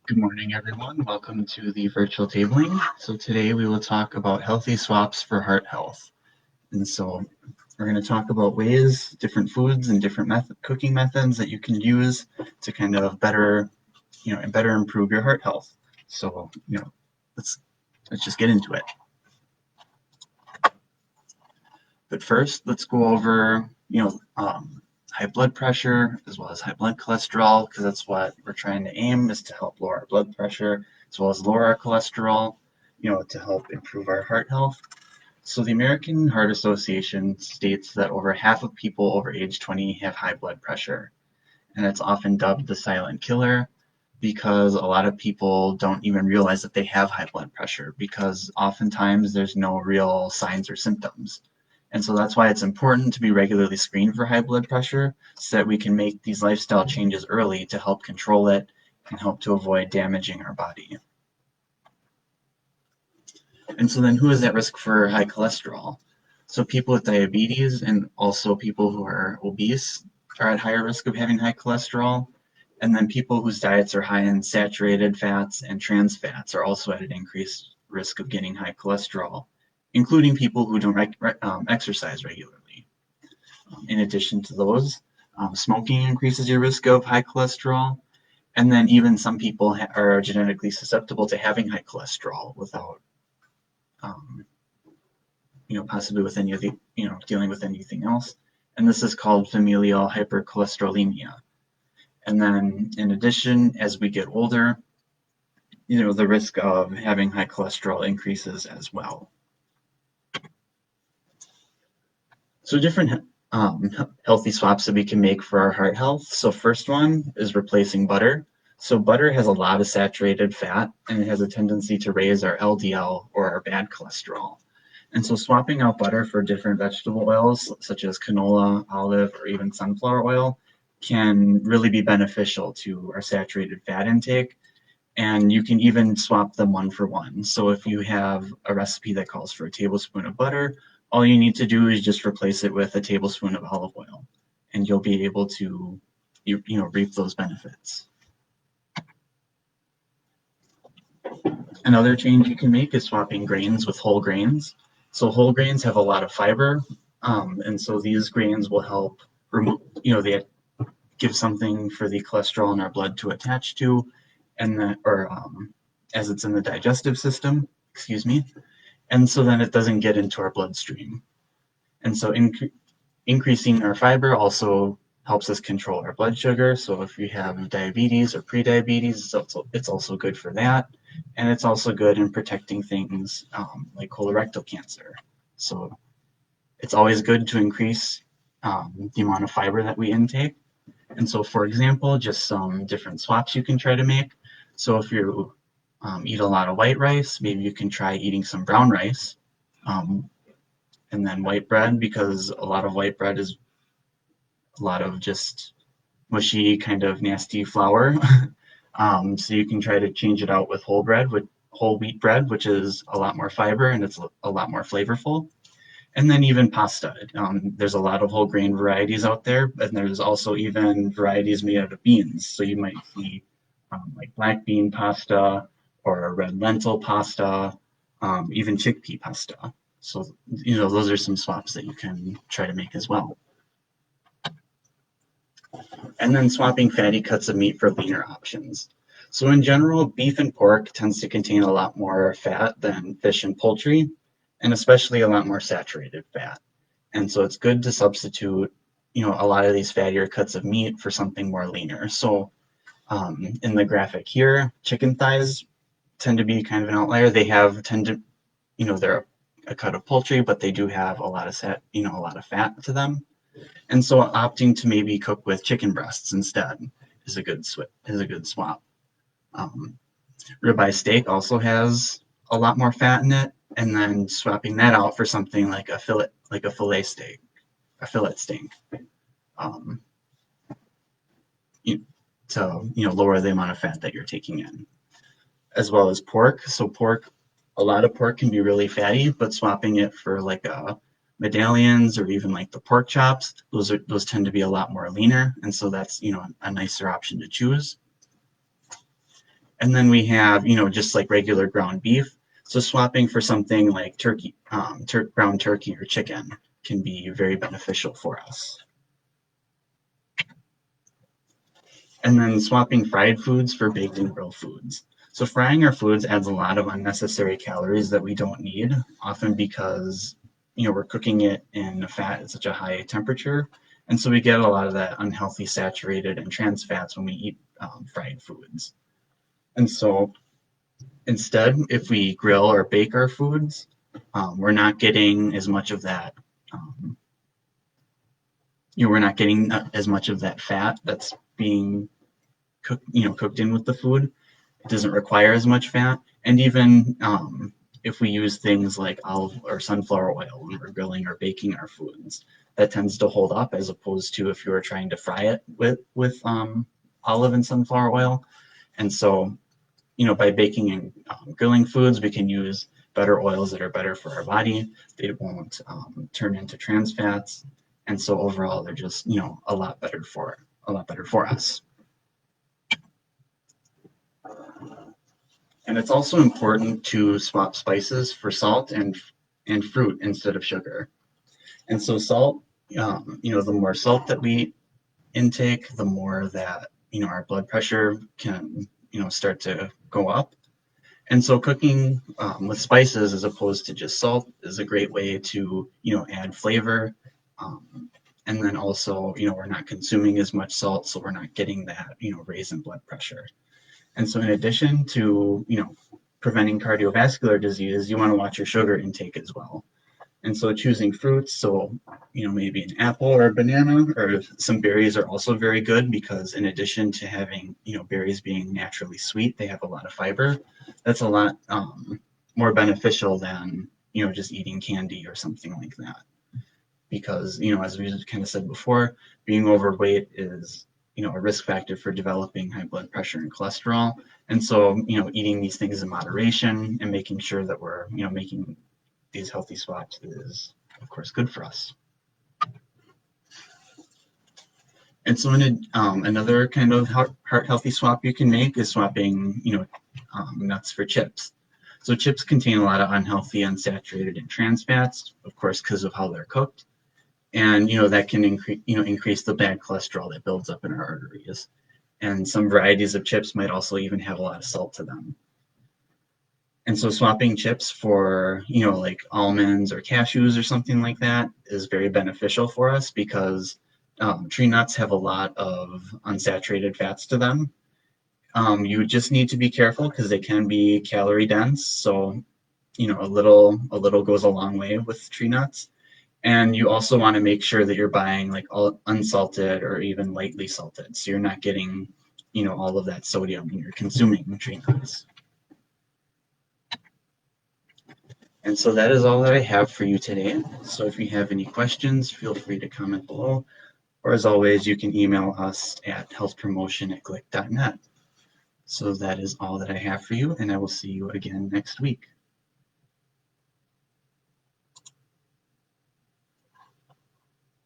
Good morning, everyone. Welcome to the virtual tabling. So today we will talk about healthy swaps for heart health. And so we're going to talk about ways, different foods and different cooking methods that you can use to kind of better, and better improve your heart health. So, let's just get into it. But first, let's go over, high blood pressure as well as high blood cholesterol, because that's what we're trying to aim is to help lower our blood pressure as well as lower our cholesterol, to help improve our heart health. So the American Heart Association states that over half of people over age 20 have high blood pressure, and it's often dubbed the silent killer because a lot of people don't even realize that they have high blood pressure because oftentimes there's no real signs or symptoms. And so that's why it's important to be regularly screened for high blood pressure so that we can make these lifestyle changes early to help control it and help to avoid damaging our body. And so then who is at risk for high cholesterol? So people with diabetes and also people who are obese are at higher risk of having high cholesterol. And then people whose diets are high in saturated fats and trans fats are also at an increased risk of getting high cholesterol, including people who don't exercise regularly. In addition to those, smoking increases your risk of high cholesterol. And then even some people are genetically susceptible to having high cholesterol without, possibly with any of the, dealing with anything else. And this is called familial hypercholesterolemia. And then in addition, as we get older, the risk of having high cholesterol increases as well. So different healthy swaps that we can make for our heart health. So first one is replacing butter. So butter has a lot of saturated fat and it has a tendency to raise our LDL or our bad cholesterol. And so swapping out butter for different vegetable oils such as canola, olive, or even sunflower oil can really be beneficial to our saturated fat intake. And you can even swap them one for one. So if you have a recipe that calls for a tablespoon of butter, all you need to do is just replace it with a tablespoon of olive oil, and you'll be able to, reap those benefits. Another change you can make is swapping grains with whole grains. So whole grains have a lot of fiber, and so these grains will help remove, they give something for the cholesterol in our blood to attach to, and that, or as it's in the digestive system, excuse me, and so then it doesn't get into our bloodstream. And so increasing our fiber also helps us control our blood sugar. So if you have diabetes or prediabetes, it's also good for that. And it's also good in protecting things like colorectal cancer. So it's always good to increase the amount of fiber that we intake. And so, for example, just some different swaps you can try to make. So if you eat a lot of white rice, maybe you can try eating some brown rice. And then white bread, because a lot of white bread is a lot of just mushy, kind of nasty flour. So you can try to change it out with whole wheat bread, which is a lot more fiber and it's a lot more flavorful. And then even pasta. There's a lot of whole grain varieties out there, and there's also even varieties made out of beans. So you might see like black bean pasta or a red lentil pasta, even chickpea pasta. So, those are some swaps that you can try to make as well. And then swapping fatty cuts of meat for leaner options. So in general, beef and pork tends to contain a lot more fat than fish and poultry, and especially a lot more saturated fat. And so it's good to substitute, a lot of these fattier cuts of meat for something more leaner. So in the graphic here, chicken thighs tend to be kind of an outlier. They're a cut of poultry, but they do have a lot of a lot of fat to them. And so opting to maybe cook with chicken breasts instead is a good swap. Ribeye steak also has a lot more fat in it, and then swapping that out for something like a fillet steak, a fillet steak, um, to lower the amount of fat that you're taking in, as well as pork. So a lot of pork can be really fatty, but swapping it for like medallions or even like the pork chops, those tend to be a lot more leaner, and so that's a nicer option to choose. And then we have, just like regular ground beef. So swapping for something like turkey, ground turkey or chicken can be very beneficial for us. And then swapping fried foods for baked and grilled foods. So frying our foods adds a lot of unnecessary calories that we don't need, often because we're cooking it in a fat at such a high temperature. And so we get a lot of that unhealthy saturated and trans fats when we eat fried foods. And so instead, if we grill or bake our foods, we're not getting as much of that. We're not getting as much of that fat that's being cooked in with the food. It doesn't require as much fat, and even if we use things like olive or sunflower oil when we're grilling or baking our foods, that tends to hold up as opposed to if you were trying to fry it with olive and sunflower oil. And so, by baking and grilling foods, we can use better oils that are better for our body. They won't turn into trans fats, and so overall, they're just a lot better for us. And it's also important to swap spices for salt and fruit instead of sugar. And so salt, the more salt that we intake, the more that our blood pressure can start to go up. And so cooking with spices as opposed to just salt is a great way to add flavor. And then also we're not consuming as much salt, so we're not getting that raise in blood pressure. And so in addition to preventing cardiovascular disease, you want to watch your sugar intake as well. And so choosing fruits, so maybe an apple or a banana or some berries are also very good, because in addition to having berries being naturally sweet, they have a lot of fiber. That's a lot more beneficial than just eating candy or something like that. Because as we kind of said before, being overweight is a risk factor for developing high blood pressure and cholesterol. And so eating these things in moderation and making sure that we're making these healthy swaps is, of course, good for us. And so another kind of heart healthy swap you can make is swapping nuts for chips. So chips contain a lot of unhealthy, unsaturated, and trans fats, of course, because of how they're cooked. And that can increase the bad cholesterol that builds up in our arteries. And some varieties of chips might also even have a lot of salt to them. And so swapping chips for like almonds or cashews or something like that is very beneficial for us, because tree nuts have a lot of unsaturated fats to them. You just need to be careful because they can be calorie dense. So a little goes a long way with tree nuts. And you also want to make sure that you're buying like all unsalted or even lightly salted, so you're not getting all of that sodium when you're consuming tree nuts. And so that is all that I have for you today. So if you have any questions, feel free to comment below. Or as always, you can email us at healthpromotion@glick.net. So that is all that I have for you, and I will see you again next week.